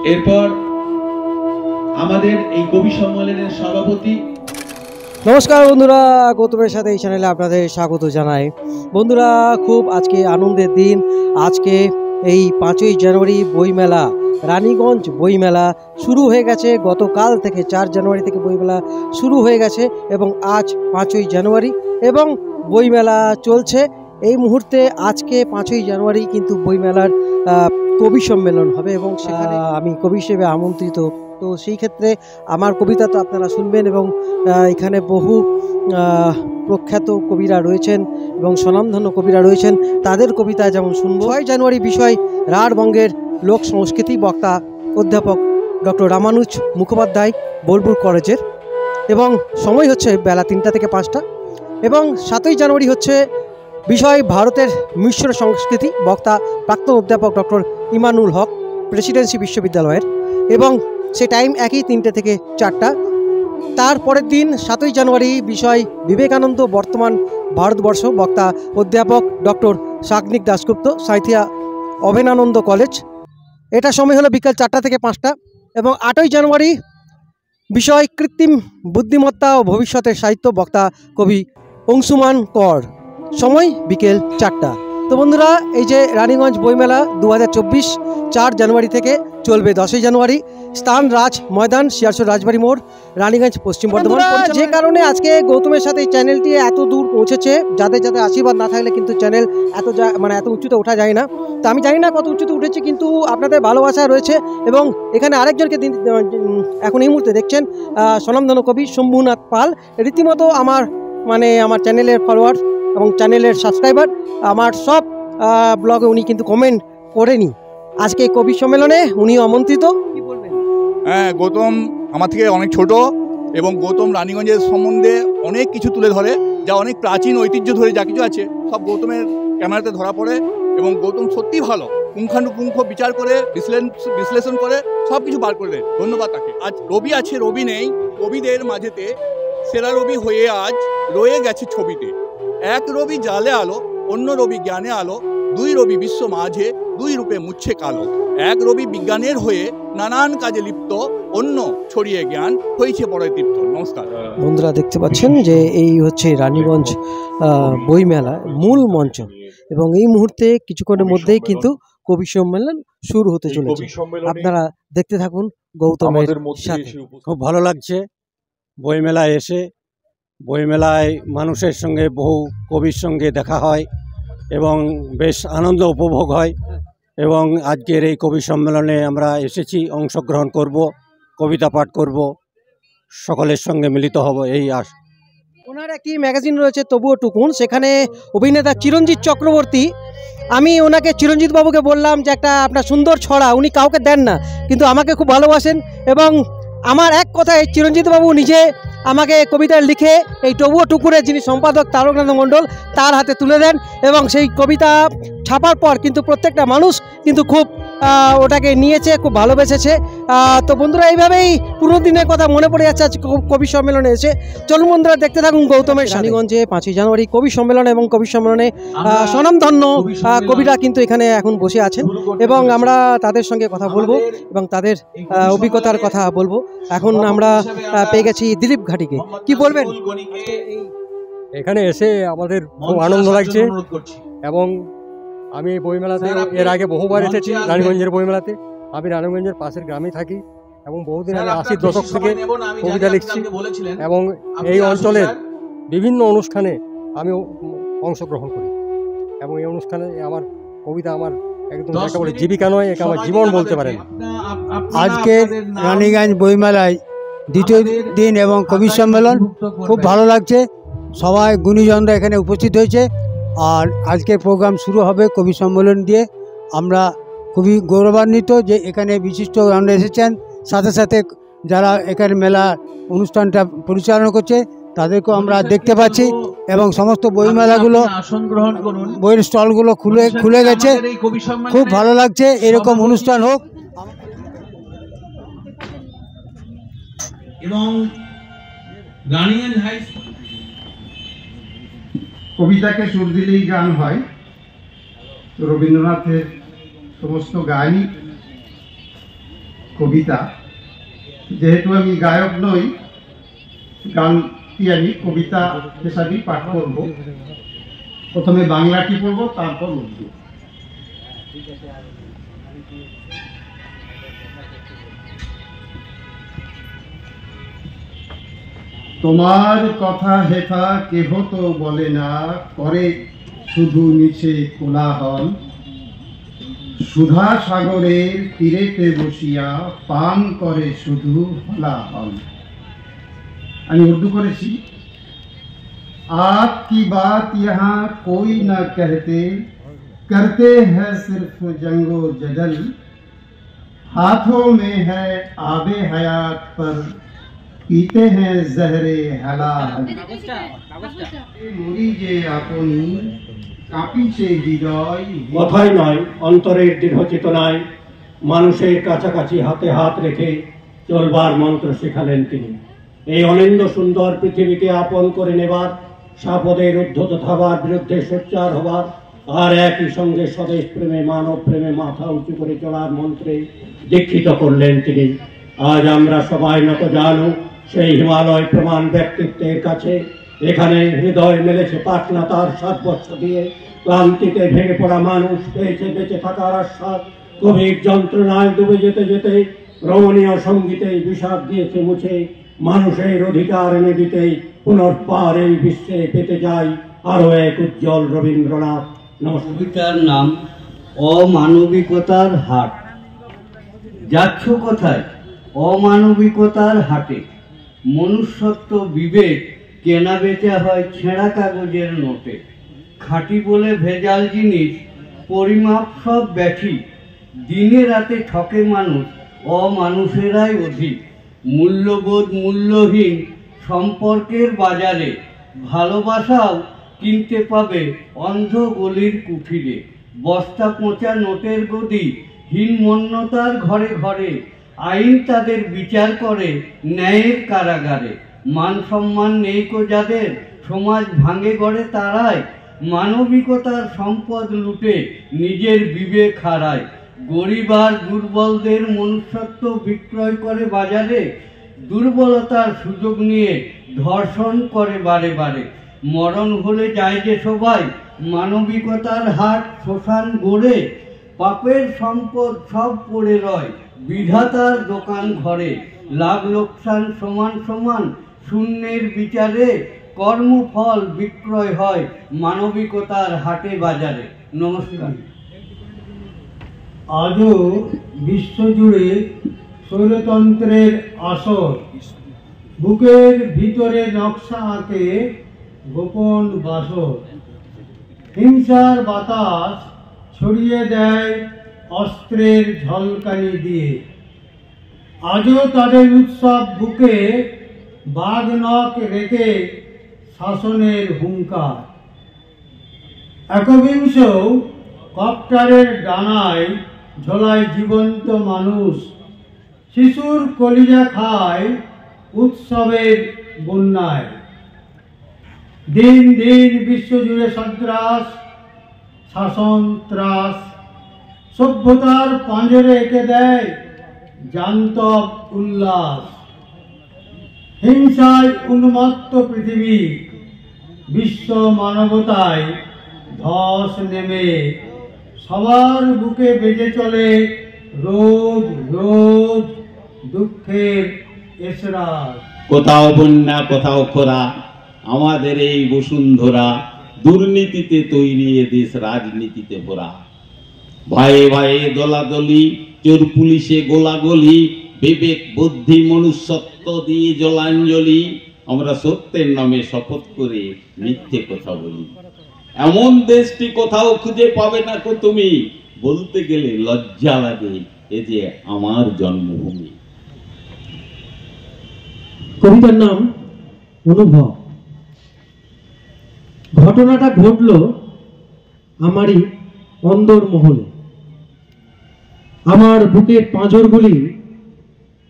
এরপর আমাদের এই কবি সম্মেলনের সভাপতি। নমস্কার বন্ধুরা, গৌতমের সাথে এই চ্যানেলে আপনাদের স্বাগত জানাই। বন্ধুরা, খুব আজকে আনন্দের দিন। আজকে এই 5ই জানুয়ারি বইমেলা, রানীগঞ্জ বইমেলা শুরু হয়ে গেছে। গতকাল থেকে 4 জানুয়ারি থেকে বইমেলা শুরু হয়ে গেছে এবং আজ 5ই জানুয়ারি এবং বইমেলা চলছে। এই মুহূর্তে আজকে 5ই জানুয়ারি কিন্তু বইমেলার কবি সম্মেলন হবে এবং সেখানে আমি কবি হিসেবে আমন্ত্রিত। তো সেই ক্ষেত্রে আমার কবিতা তো আপনারা শুনবেন এবং এখানে বহু প্রখ্যাত কবিরা রয়েছেন এবং স্বনামধন্য কবিরা রয়েছেন, তাদের কবিতা যেমন শুনব। 6 জানুয়ারি বিষয় রাঢ়বঙ্গের লোক সংস্কৃতি, বক্তা অধ্যাপক ডক্টর রামানুজ মুখোপাধ্যায়, বোলপুর কলেজের, এবং সময় হচ্ছে বেলা 3টা থেকে 5টা। এবং 7ই জানুয়ারি হচ্ছে বিষয় ভারতের মিশ্র সংস্কৃতি, বক্তা প্রাক্তন অধ্যাপক ডক্টর ইমানুল হক, প্রেসিডেন্সি বিশ্ববিদ্যালয়ের, এবং সে টাইম একই 3টে থেকে 4টা। তারপরের দিন 7ই জানুয়ারি বিষয় বিবেকানন্দ বর্তমান ভারতবর্ষ, বক্তা অধ্যাপক ডক্টর শাগনিক দাশগুপ্ত, সাঁইথিয়া অভেনানন্দ কলেজ। এটা সময় হলো বিকাল 4টা থেকে 5টা। এবং 8ই জানুয়ারি বিষয় কৃত্রিম বুদ্ধিমত্তা ও ভবিষ্যতের সাহিত্য, বক্তা কবি অংশুমান কর, সময় বিকেল 4টা। তো বন্ধুরা, এই যে রানীগঞ্জ বইমেলা 2024 4 জানুয়ারি থেকে চলবে 10ই জানুয়ারি। স্থান রাজ ময়দান, শিয়ারশো রাজবাড়ি মোড়, রানীগঞ্জ, পশ্চিম বর্ধমান। যে কারণে আজকে গৌতমের সাথে এই চ্যানেলটি এত দূর পৌঁছেছে, যাদের যাদের আশীর্বাদ না থাকলে কিন্তু চ্যানেল এত উঁচুতে ওঠা যায় না। তো আমি জানি না কত উঁচুতে উঠেছে, কিন্তু আপনাদের ভালোবাসা রয়েছে। এবং এখানে আরেকজনকে এখন এই মুহূর্তে দেখছেন, স্বনামধন্য কবি শম্ভুনাথ পাল, রীতিমতো আমার চ্যানেলের ফলোয়ার এবং চ্যানেলের সাবস্ক্রাইবার। আমার সব ব্লগে উনি কিন্তু কমেন্ট করেনি। আজকে কবি সম্মেলনে উনিও আমন্ত্রিত। কি বলবেন? হ্যাঁ, গৌতম আমার থেকে অনেক ছোট এবং গৌতম রানীগঞ্জের সম্বন্ধে অনেক কিছু তুলে ধরে, যা অনেক প্রাচীন ঐতিহ্য ধরে যা কিছু আছে সব গৌতমের ক্যামেরাতে ধরা পড়ে। এবং গৌতম সত্যি ভালো, পুঙ্খানুপুঙ্খ বিচার করে বিশ্লেষণ করে সব কিছু বার করে দেয়। ধন্যবাদ তাকে। আজ রবি আছে, রবি নেই, কবিদের মাঝেতে সেরা রবি হয়ে আজ রয়ে গেছে ছবিতে। এক রবি জালে আলো, অন্য রবি জ্ঞানে আলো, দুই রবি বিশ্ব মাঝে, দুই রূপে মুচ্ছে কালো। এক রবি বিজ্ঞানের হয়ে নানান কাজে লিপ্ত, অন্য ছড়িয়ে জ্ঞান হয়েছে বড় তৃপ্ত। নমস্কার বন্ধুরা, দেখতে পাচ্ছেন যে এই হচ্ছে রানীগঞ্জ বইমেলা মূল মঞ্চ এবং এই মুহূর্তে কিছুক্ষণের মধ্যেই কিন্তু কবি সম্মেলন শুরু হতে চলেছে। আপনারা দেখতে থাকুন গৌতমের সাথে। খুব ভালো লাগছে বইমেলায় এসে। বইমেলায় মানুষের সঙ্গে, বহু কবির সঙ্গে দেখা হয় এবং বেশ আনন্দ উপভোগ হয়। এবং আজকের এই কবি সম্মেলনে আমরা এসেছি, অংশগ্রহণ করব, কবিতা পাঠ করব, সকলের সঙ্গে মিলিত হব, এই আশা। ওনার একটি ম্যাগাজিন রয়েছে তবুও টুকুন, সেখানে অভিনেতা চিরঞ্জিত চক্রবর্তী, আমি ওনাকে চিরঞ্জিত বাবুকে বললাম যে একটা আপনার সুন্দর ছড়া, উনি কাউকে দেন না কিন্তু আমাকে খুব ভালোবাসেন। এবং আমার এক কথায় চিরঞ্জিত বাবু নিজে আমাকে কবিতা লিখে এই তবুও টুকুরের যিনি সম্পাদক তারকনাথ মণ্ডল, তার হাতে তুলে দেন এবং সেই কবিতা ছাপার পর কিন্তু প্রত্যেকটা মানুষ কিন্তু খুব ওটাকে নিয়েছে, খুব ভালোবেসেছে। তো বন্ধুরা, এইভাবেই পুরনো দিনের কথা মনে পড়ে যাচ্ছে আজ কবি সম্মেলনে এসে। চলুন বন্ধুরা, দেখতে থাকুন গৌতমের রানীগঞ্জে 5ই জানুয়ারি কবি সম্মেলন এবং কবি সম্মেলনে স্বনামধন্য কবিরা কিন্তু এখানে এখন বসে আছেন এবং আমরা তাদের সঙ্গে কথা বলবো এবং তাদের অভিজ্ঞতার কথা বলবো। এখন আমরা পেয়ে গেছি দিলীপ ঘাটিকে। কি বলবেন? এখানে এসে আমাদের খুব আনন্দ লাগছে এবং আমি এই বইমেলাতে এর আগে বহুবার এসেছি। রানীগঞ্জের বইমেলাতে আমি রানীগঞ্জের পাশের গ্রামে থাকি এবং বহুদিন আগে 80 দশক থেকে কবিতা লিখছি এবং এই অঞ্চলের বিভিন্ন অনুষ্ঠানে আমি অংশগ্রহণ করি এবং এই অনুষ্ঠানে আমার কবিতা আমার একদম একেবারে জীবিকা নয়, একে আমার জীবন বলতে পারেন। আজকের রানীগঞ্জ বইমেলায় দ্বিতীয় দিন এবং কবি সম্মেলন খুব ভালো লাগছে। সবাই গুণীজনরা এখানে উপস্থিত হয়েছে আর আজকের প্রোগ্রাম শুরু হবে কবি সম্মেলন দিয়ে। আমরা খুবই গৌরবান্বিত যে এখানে বিশিষ্ট গানরা এসেছেন, সাথে সাথে যারা এখানে মেলা অনুষ্ঠানটা পরিচালনা করছে তাদেরকেও আমরা দেখতে পাচ্ছি এবং সমস্ত বইমেলাগুলো, বইয়ের স্টলগুলো খুলে গেছে। খুব ভালো লাগছে, এরকম অনুষ্ঠান হোক। এবং গার্নিয়ান হাই কবিতাকে সুর দিলেই গান হয়। রবীন্দ্রনাথের সমস্ত গানই কবিতা। যেহেতু আমি গায়ক নই, গানটি আমি কবিতা হিসাবেই পাঠ করব। প্রথমে বাংলাটি পড়ব, তারপর উর্দু। তোমার কথা হেথা কেহ তো বলে না, করে শুধু নিচে কোলাহল। সুধা সাগরের তীরেতে বসিয়া পান করে শুধু হলাহল। আমি উর্দু করেছি। आपकी बात यहाँ कोई न कहते, करते हैं सिर्फ जंगो जदल। हाथों में है आबे हयात पर, पीते हैं जहरे हलाल। মরি যে আপনি কাঁপিছে হৃদয়। কথাই নয়, অন্তরের দৃঢ় চেতনায় মানুষের কাছাকাছি হাতে হাত রেখে চলবার মন্ত্র শেখালেন তিনি। এই অনিন্দ সুন্দর পৃথিবীকে আপন করে নেবার, সাপদের উদ্ধত থাবার বিরুদ্ধে সোচ্চার হবার, আর একই সঙ্গে স্বদেশ প্রেমে মানব প্রেমে মাথা উঁচু করে চলার মন্ত্রে দীক্ষিত করলেন তিনি। আজ আমরা সবাই নত জানু সেই হিমালয় প্রমাণ ব্যক্তিত্বের কাছে। এখানে হৃদয় মেলেছে পাটনা তার 7 বর্ষ দিয়ে। ক্লান্তিতে ভেঙে পড়া মানুষ পেয়েছে বেঁচে থাকার আশ্বাস। গভীর যন্ত্রণায় ডুবে যেতে যেতে রমণীয় সঙ্গীতে বিষাদ দিয়েছে মুছে। মানুষের অধিকার এনে দিতে পুনর্বার এই বিশ্বে পেতে যাই আরো এক উজ্জ্বল রবীন্দ্রনাথ। কবিতার নাম অমানবিকতার হাট। যাচ্ছ কোথায়? অমানবিকতার হাটে। মনুষ্যত্ব বিবেক কেনা বেচা হয় ছেঁড়া কাগজের নোটে। খাঁটি বলে ভেজাল জিনিস, পরিমাপ সব ব্যাঠি। দিনে রাতে ঠকে মানুষ, অমানুষেরাই অধিক। মূল্যবোধ মূল্যহীন সম্পর্কের বাজারে। ভালোবাসাও কিনতে পাবে অন্ধ গলির কুঠিরে। বস্তা পচা নোটের গদি, হীনমন্যতার ঘরে ঘরে। আইন তাদের বিচার করে ন্যায়ের কারাগারে। মান সম্মান নেই কো যাদের, সমাজ ভাঙে গড়ে তারাই। মানবিকতার সম্পদ লুটে নিজের বিবেক হারায়। গরিব আর দুর্বলদের মনুষ্যত্ব বিক্রয় করে বাজারে। দুর্বলতার সুযোগ নিয়ে ধর্ষণ করে বারে বারে। মরণ হলে যায় যে সবাই, মানবিকতার হাট শ্মশান গড়ে। পাপের সম্পদ সব পড়ে রয় বিধাতার দোকান ঘরে। লাভ লোকসান সমান সমান শূন্যের বিচারে। কর্মফল বিক্রয় হয় মানবিকতার হাটে বাজারে। নমস্কার। আজও বিশ্বজুড়ে স্বৈরতন্ত্রের আসর। বুকের ভিতরে নকশা আঁকে গোপন বাসর। হিংসার বাতাস ছড়িয়ে দেয় অস্ত্রের ঝলকানি দিয়ে। আজও তাদের উৎসব বুকে বাঘ নখ রেখে শাসনের হুঙ্কার। একবিংশ কপ্টারের ডানায় ঝোলায় জীবন্ত মানুষ। শিশুর কলিজা খায় উৎসবের বন্যায়। দিন দিন বিশ্বজুড়ে সন্ত্রাস, শাসন ত্রাস। সভ্যতার পাঁজরে এঁকে দেয় জান্তব উল্লাস। হিংসায় উন্মত্ত পৃথিবী, বিশ্ব মানবতায় ধস নেমে। সবার বুকে বেজে চলে রোজ রোজ দুঃখের এসরাজ। কোথাও বন্যা কোথাও খরা, আমাদের এই বসুন্ধরা। দুর্নীতিতে তৈরি দেশ, রাজনীতিতে ভরা। ভয়ে ভয়ে দলাদলি, চোর পুলিশে গোলাগলি। বিবেক বুদ্ধি মনুষ্যত্ব দিয়ে জলাঞ্জলি। আমরা সত্যের নামে শপথ করে মিথ্যে কথা বলি। এমন দেশটি কোথাও খুঁজে পাবে না কো তুমি। বলতে গেলে লজ্জা লাগে, এ যে আমার জন্মভূমি। কবিতার নাম অনুভব। ঘটনাটা ঘটল আমারই অন্দর মহলে। আমার বুকের পাঁজরগুলি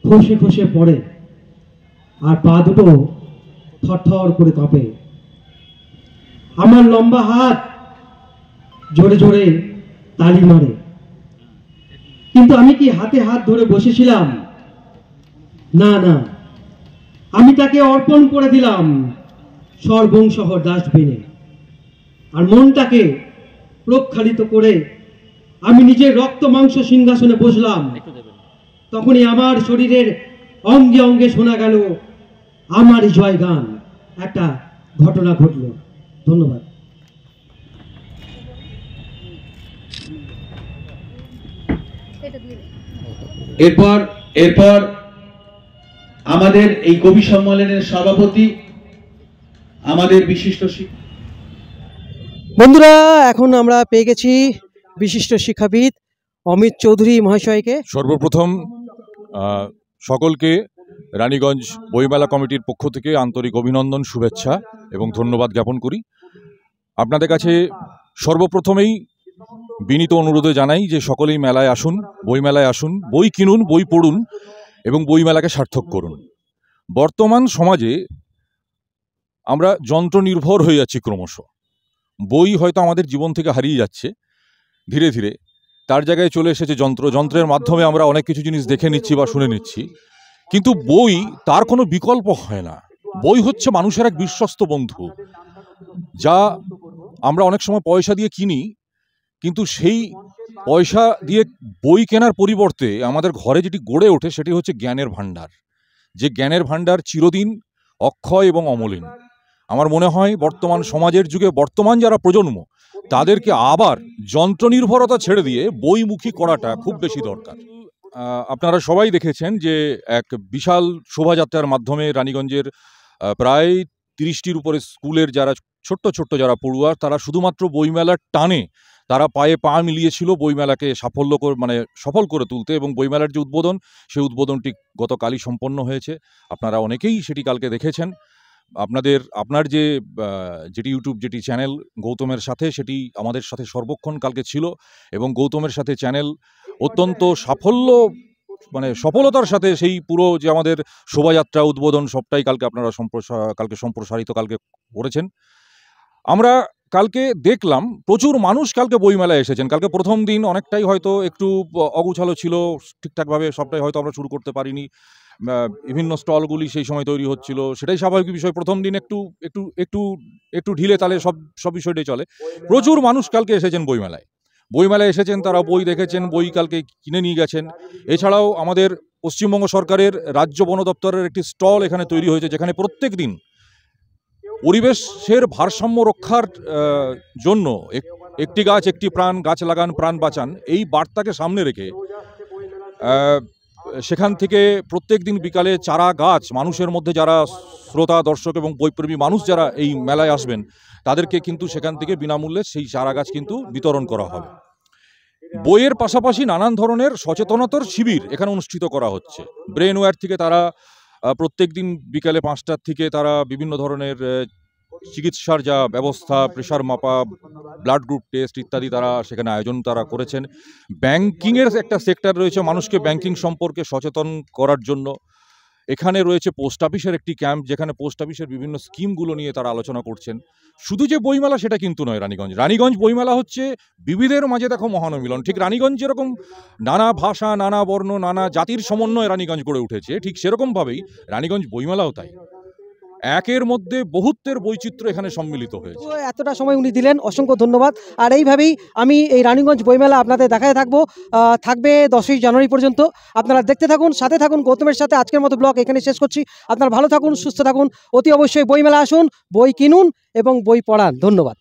খসে খসে পড়ে, আর পা দুটো থরথর করে কাঁপে। আমার লম্বা হাত জোরে জোরে তালি মারে। কিন্তু আমি কি হাতে হাত ধরে বসেছিলাম না না, আমি তাকে অর্পণ করে দিলাম সর্বংসহ ডাস্টবিনে। আর মনটাকে প্রক্ষালিত করে আমি নিজের রক্ত মাংস সিংহাসনে বসলাম। তখনই আমার শরীরের অঙ্গে অঙ্গে শোনা গেল আমারই জয়গান। একটা ঘটনা ঘটল। ধন্যবাদ। এরপর এরপর আমাদের এই কবি সম্মেলনের সভাপতি, আমাদের বিশিষ্ট বন্ধুরা, এখন আমরা পেয়ে গেছি বিশিষ্ট শিক্ষাবিদ অমিত চৌধুরী মহাশয়কে। সর্বপ্রথম সকলকে রানীগঞ্জ বইমেলা কমিটির পক্ষ থেকে আন্তরিক অভিনন্দন, শুভেচ্ছা এবং ধন্যবাদ জ্ঞাপন করি। আপনাদের কাছে সর্বপ্রথমেই বিনীত অনুরোধে জানাই যে সকলেই মেলায় আসুন, বইমেলায় আসুন, বই কিনুন, বই পড়ুন এবং বইমেলাকে সার্থক করুন। বর্তমান সমাজে আমরা যন্ত্র নির্ভর হয়ে যাচ্ছি ক্রমশ। বই হয়তো আমাদের জীবন থেকে হারিয়ে যাচ্ছে ধীরে ধীরে, তার জায়গায় চলে এসেছে যন্ত্র। যন্ত্রের মাধ্যমে আমরা অনেক কিছু জিনিস দেখে নিচ্ছি বা শুনে নিচ্ছি, কিন্তু বই তার কোনো বিকল্প হয় না। বই হচ্ছে মানুষের এক বিশ্বস্ত বন্ধু, যা আমরা অনেক সময় পয়সা দিয়ে কিনি, কিন্তু সেই পয়সা দিয়ে বই কেনার পরিবর্তে আমাদের ঘরে যেটি গড়ে ওঠে সেটি হচ্ছে জ্ঞানের ভাণ্ডার। যে জ্ঞানের ভাণ্ডার চিরদিন অক্ষয় এবং অমলিন। আমার মনে হয় বর্তমান সমাজের যুগে বর্তমান যারা প্রজন্ম, তাদেরকে আবার যন্ত্র নির্ভরতা ছেড়ে দিয়ে বইমুখী করাটা খুব বেশি দরকার। আপনারা সবাই দেখেছেন যে এক বিশাল শোভাযাত্রার মাধ্যমে রানীগঞ্জের প্রায় 30টির উপরে স্কুলের যারা ছোট্ট ছোট্ট যারা পড়ুয়া, তারা শুধুমাত্র বইমেলার টানে তারা পায়ে পা মিলিয়েছিল বইমেলাকে সফল করে তুলতে। এবং বইমেলার যে উদ্বোধন, সেই উদ্বোধনটি গতকালই সম্পন্ন হয়েছে। আপনারা অনেকেই সেটি কালকে দেখেছেন। আপনার যেটি ইউটিউব যেটি চ্যানেল গৌতমের সাথে, সেটি আমাদের সাথে সর্বক্ষণ কালকে ছিল এবং গৌতমের সাথে চ্যানেল অত্যন্ত সফলতার সাথে সেই পুরো যে আমাদের শোভাযাত্রা উদ্বোধন সবটাই কালকে আপনারা সম্প্রসারিত করেছেন। আমরা কালকে দেখলাম প্রচুর মানুষ কালকে বইমেলায় এসেছেন। কালকে প্রথম দিন অনেকটাই হয়তো একটু অগুছালো ছিল, ঠিকঠাকভাবে সবটাই হয়তো আমরা শুরু করতে পারিনি। বিভিন্ন স্টলগুলি সেই সময় তৈরি হচ্ছিল, সেটাই স্বাভাবিক বিষয়। প্রথম দিন একটু একটু একটু একটু ঢিলে তালে সব বিষয়টাই চলে। প্রচুর মানুষ কালকে এসেছেন বইমেলায় এসেছেন, তারা বই দেখেছেন, বই কালকে কিনে নিয়ে গেছেন। এছাড়াও আমাদের পশ্চিমবঙ্গ সরকারের রাজ্য বন দপ্তরের একটি স্টল এখানে তৈরি হয়েছে, যেখানে প্রত্যেক দিন পরিবেশের ভারসাম্য রক্ষার জন্য একটি গাছ একটি প্রাণ, গাছ লাগান প্রাণ বাঁচান, এই বার্তাকে সামনে রেখে সেখান থেকে প্রত্যেক দিন বিকালে চারা গাছ মানুষের মধ্যে, যারা শ্রোতা দর্শক এবং বইপ্রেমী মানুষ যারা এই মেলায় আসবেন, তাদেরকে কিন্তু সেখান থেকে বিনামূল্যে সেই চারা গাছ কিন্তু বিতরণ করা হবে। বইয়ের পাশাপাশি নানান ধরনের সচেতনতার শিবির এখানে অনুষ্ঠিত করা হচ্ছে। ব্রেনওয়্যার থেকে তারা প্রত্যেক দিন বিকালে 5টার থেকে তারা বিভিন্ন ধরনের চিকিৎসার যা ব্যবস্থা, প্রেশার মাপা, ব্লাড গ্রুপ টেস্ট ইত্যাদি তারা সেখানে আয়োজন করেছেন। ব্যাংকিংয়ের একটা সেক্টর রয়েছে, মানুষকে ব্যাংকিং সম্পর্কে সচেতন করার জন্য। এখানে রয়েছে পোস্ট অফিসের একটি ক্যাম্প, যেখানে পোস্ট অফিসের বিভিন্ন স্কিমগুলো নিয়ে তারা আলোচনা করছেন। শুধু যে বইমেলা সেটা কিন্তু নয়। রানীগঞ্জ বইমেলা হচ্ছে বিবিধের মাঝে দেখো মহানমিলন। ঠিক রানীগঞ্জ যেরকম নানা ভাষা, নানা বর্ণ, নানা জাতির সমন্বয়ে রানীগঞ্জ গড়ে উঠেছে, ঠিক সেরকমভাবেই রানীগঞ্জ বইমেলাও তাই। একের মধ্যে বহুত্বের বৈচিত্র্য এখানে সম্মিলিত হয়েছে। এতটা সময় উনি দিলেন, অসংখ্য ধন্যবাদ। আর এইভাবেই আমি এই রানীগঞ্জ বইমেলা আপনাদের দেখায় থাকবে 10ই জানুয়ারি পর্যন্ত। আপনারা দেখতে থাকুন, সাথে থাকুন গৌতমের সাথে। আজকের মতো ব্লগ এখানে শেষ করছি। আপনারা ভালো থাকুন, সুস্থ থাকুন, অতি অবশ্যই বইমেলা আসুন, বই কিনুন এবং বই পড়ান। ধন্যবাদ।